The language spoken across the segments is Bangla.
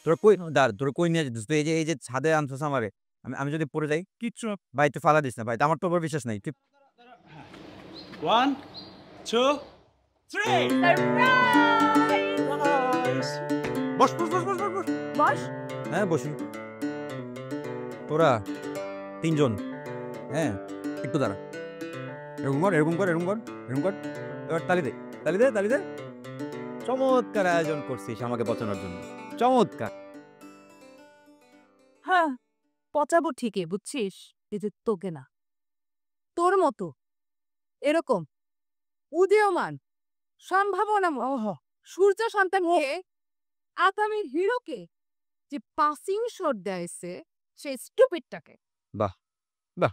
তোরা কই দাঁড়া, তোরা কই নিয়ে যেতিস? তুই এই যে ছাদে আনছস আমারে। আমি যদি পড়ে যাই? কিচ্ছু না। ভাই তুই ফালা দিস না ভাই। আমার তোর উপর বিশ্বাস নাই। তুই 1, 2, 3. সারপ্রাইজ! বস, বস, বস, বস, বস, বস। বস। হ্যাঁ, বসি। তোরা ৩ জন। হ্যাঁ, একটু দাঁড়া। এরকম কর, এরকম কর, এরকম কর, এরকম কর। এবার তালি দে, তালি দে, তালি দে। চমৎকার আয়োজন করছিস আমাকে বাঁচানোর জন্য। চমৎকার। হ্যাঁ, পচাবো ঠিকই বুঝছিস? এই যে তোকে না, তোর মতো এরকম উদীয়মান সম্ভাবনা সূর্য সন্তানকে আগামীর হিরোকে যে পাসিং শট দেয়ছে সেই স্টুপিডটাকে। বাহ! বাহ!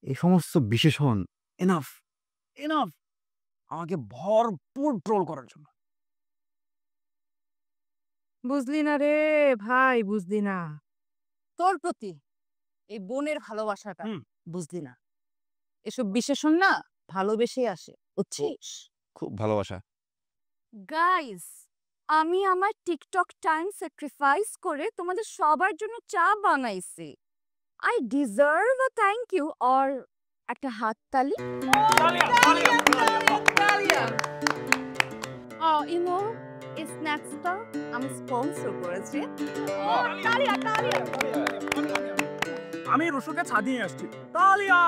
এই সমস্ত বিশেষণ এনাফ, এনাফ আমাকে ভরপুর ট্রোল করার জন্য। বুঝলি না রে ভাই, বুঝলি না। তোর প্রতি এই বোনের ভালোবাসাটা বুঝলি না। এসব বিশেষণ না ভালোবেসেই আসে, বুঝছিস? খুব ভালোবাসা। গাইস, আমি আমার টিকটক টাইম স্যাক্রিফাইস করে তোমাদের সবার জন্য চা বানাইছি। I deserve a thank you or একটা হাততালি। ইউ নো এই স্ন্যাক্সটা আমি স্পন্সর করেছি। আমি রুশুকে ছাদিয়ে আসছি। তালিয়া